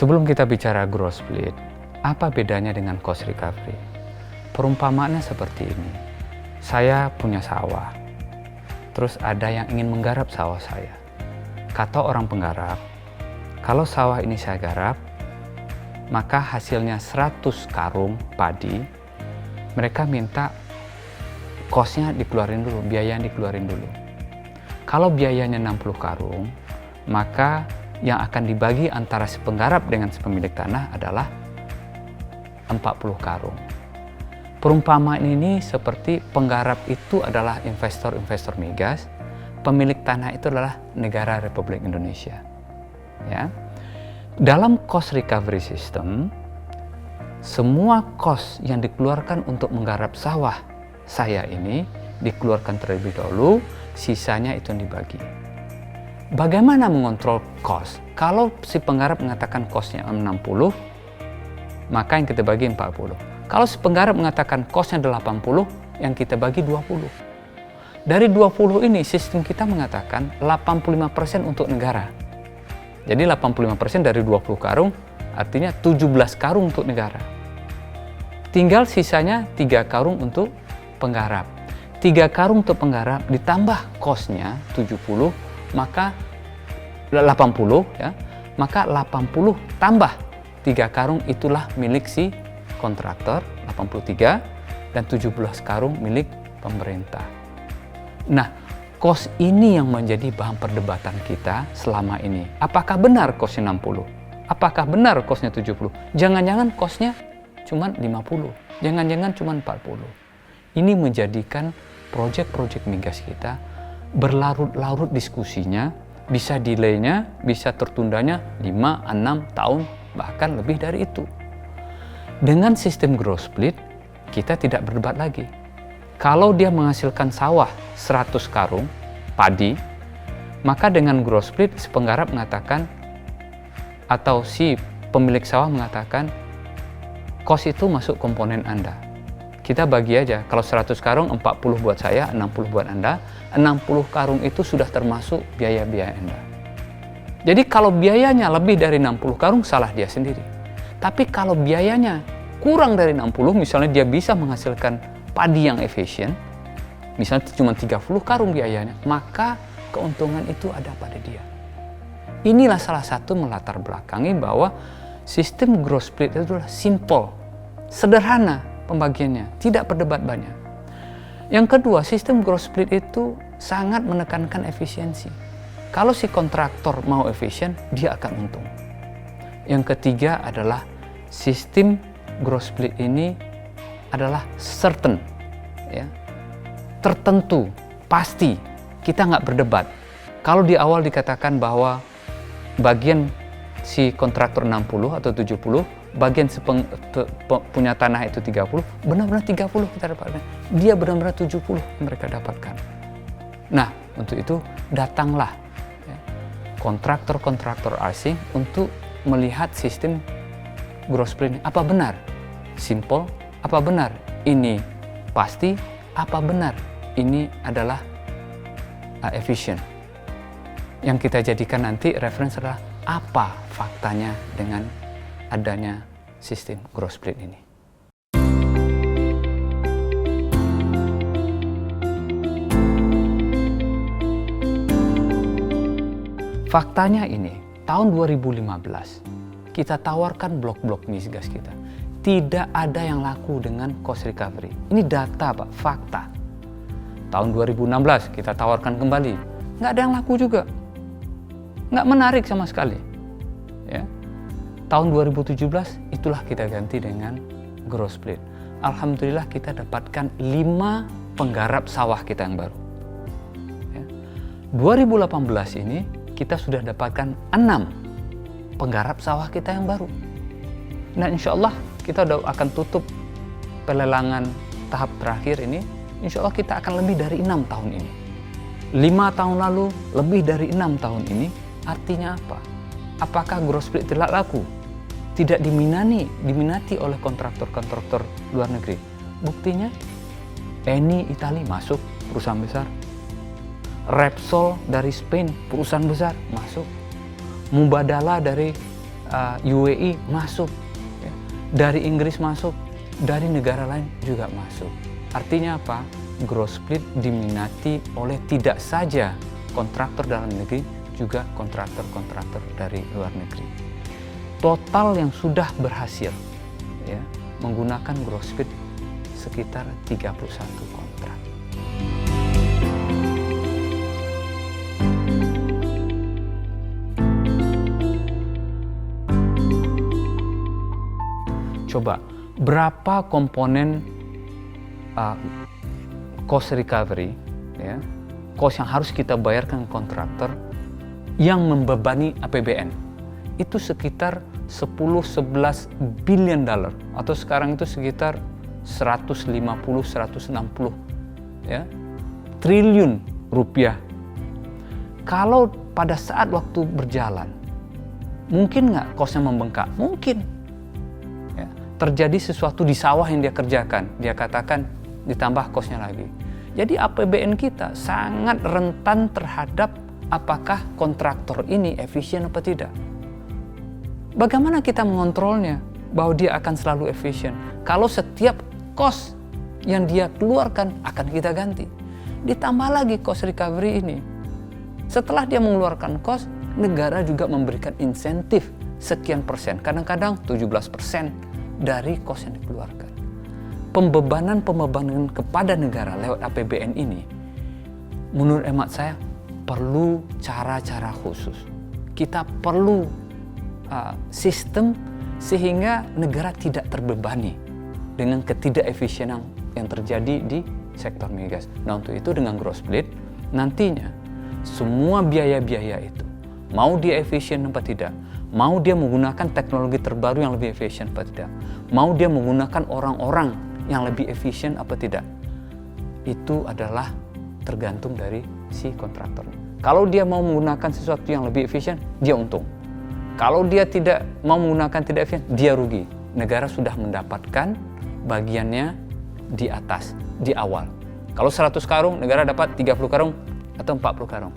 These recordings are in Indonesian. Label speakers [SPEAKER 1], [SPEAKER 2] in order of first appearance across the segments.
[SPEAKER 1] Sebelum kita bicara growth split, apa bedanya dengan cost recovery? Perumpamaannya seperti ini. Saya punya sawah, terus ada yang ingin menggarap sawah saya. Kata orang penggarap, kalau sawah ini saya garap, maka hasilnya 100 karung padi, mereka minta cost-nya dikeluarin dulu, biayanya dikeluarin dulu. Kalau biayanya 60 karung, maka yang akan dibagi antara si penggarap dengan si pemilik tanah adalah 40 karung. Perumpamaan ini seperti penggarap itu adalah investor-investor migas, pemilik tanah itu adalah negara Republik Indonesia. Ya. Dalam cost recovery system, semua cost yang dikeluarkan untuk menggarap sawah saya ini dikeluarkan terlebih dahulu, sisanya itu yang dibagi. Bagaimana mengontrol cost? Kalau si penggarap mengatakan costnya 60, maka yang kita bagi 40. Kalau si penggarap mengatakan costnya 80, yang kita bagi 20. Dari 20 ini sistem kita mengatakan 85% untuk negara. Jadi 85% dari 20 karung artinya 17 karung untuk negara. Tinggal sisanya 3 karung untuk penggarap. 3 karung untuk penggarap ditambah costnya 70, maka 80 ya, maka 80 tambah 3 karung itulah milik si kontraktor, 83, dan 17 karung milik pemerintah. Nah, cost ini yang menjadi bahan perdebatan kita selama ini. Apakah benar costnya 60? Apakah benar costnya 70? Jangan-jangan costnya cuma 50, jangan-jangan cuma 40. Ini menjadikan proyek-proyek migas kita berlarut-larut diskusinya, bisa delaynya, bisa tertundanya 5, 6 tahun, bahkan lebih dari itu. Dengan sistem growth split, kita tidak berdebat lagi. Kalau dia menghasilkan sawah 100 karung padi, maka dengan growth split si penggarap mengatakan atau si pemilik sawah mengatakan cost itu masuk komponen Anda. Kita bagi aja, kalau 100 karung 40 buat saya, 60 buat Anda, 60 karung itu sudah termasuk biaya-biaya Anda. Jadi kalau biayanya lebih dari 60 karung, salah dia sendiri. Tapi kalau biayanya kurang dari 60, misalnya dia bisa menghasilkan padi yang efisien, misalnya cuma 30 karung biayanya, maka keuntungan itu ada pada dia. Inilah salah satu melatar belakangi bahwa sistem growth split itu adalah simple, sederhana pembagiannya, tidak berdebat banyak. Yang kedua, sistem growth split itu sangat menekankan efisiensi. Kalau si kontraktor mau efisien, dia akan untung. Yang ketiga adalah sistem growth split ini adalah certain, ya, tertentu, pasti. Kita nggak berdebat. Kalau di awal dikatakan bahwa bagian si kontraktor 60 atau 70, bagian punya tanah itu 30, benar-benar 30 kita dapatkan. Dia benar-benar 70 yang mereka dapatkan. Nah, untuk itu datanglah ya, kontraktor-kontraktor asing untuk melihat sistem growth split ini. Apa benar simple? Apa benar ini pasti? Apa benar ini adalah efisien? Yang kita jadikan nanti referensi adalah apa faktanya dengan adanya sistem growth split ini. Faktanya ini, tahun 2015, kita tawarkan blok-blok migas kita. Tidak ada yang laku dengan cost recovery. Ini data, Pak, fakta. Tahun 2016, kita tawarkan kembali. Nggak ada yang laku juga. Nggak menarik sama sekali. Ya. Tahun 2017 itulah kita ganti dengan growth split. Alhamdulillah kita dapatkan 5 penggarap sawah kita yang baru. Ya. 2018 ini kita sudah dapatkan 6 penggarap sawah kita yang baru. Nah, insya Allah kita akan tutup pelelangan tahap terakhir ini. Insya Allah kita akan lebih dari 6 tahun ini. 5 tahun lalu lebih dari 6 tahun ini. Artinya apa? Apakah growth split tidak laku? Tidak diminati oleh kontraktor-kontraktor luar negeri. Buktinya, Eni Italia masuk, perusahaan besar. Repsol dari Spain, perusahaan besar masuk. Mubadala dari UAE masuk, ya. Dari Inggris masuk, dari negara lain juga masuk. Artinya apa? Growth split diminati oleh tidak saja kontraktor dalam negeri, juga kontraktor-kontraktor dari luar negeri. Total yang sudah berhasil, ya, menggunakan growth split sekitar 31 kontrak. Coba, berapa komponen cost recovery, ya, cost yang harus kita bayarkan ke kontraktor yang membebani APBN? Itu sekitar 10-11 billion dollar, atau sekarang itu sekitar 150-160 ya, triliun rupiah. Kalau pada saat waktu berjalan, mungkin nggak kosnya membengkak? Mungkin. Ya, terjadi sesuatu di sawah yang dia kerjakan, dia katakan ditambah kosnya lagi. Jadi APBN kita sangat rentan terhadap apakah kontraktor ini efisien atau tidak. Bagaimana kita mengontrolnya bahwa dia akan selalu efisien? Kalau setiap cost yang dia keluarkan akan kita ganti. Ditambah lagi cost recovery ini. Setelah dia mengeluarkan cost, negara juga memberikan insentif sekian persen. Kadang-kadang 17% dari cost yang dikeluarkan. Pembebanan kepada negara lewat APBN ini, menurut hemat saya, perlu cara-cara khusus. Kita perlu sistem sehingga negara tidak terbebani dengan ketidakefisienan yang terjadi di sektor migas. Nah, untuk itu dengan growth split nantinya semua biaya-biaya itu, mau dia efisien apa tidak, mau dia menggunakan teknologi terbaru yang lebih efisien apa tidak, mau dia menggunakan orang-orang yang lebih efisien apa tidak, itu adalah tergantung dari si kontraktornya. Kalau dia mau menggunakan sesuatu yang lebih efisien, dia untung. Kalau dia tidak mau menggunakan tidak efisien, dia rugi. Negara sudah mendapatkan bagiannya di atas, di awal. Kalau 100 karung, negara dapat 30 karung atau 40 karung.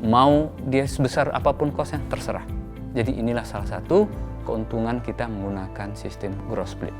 [SPEAKER 1] Mau dia sebesar apapun kosnya, terserah. Jadi inilah salah satu keuntungan kita menggunakan sistem growth split.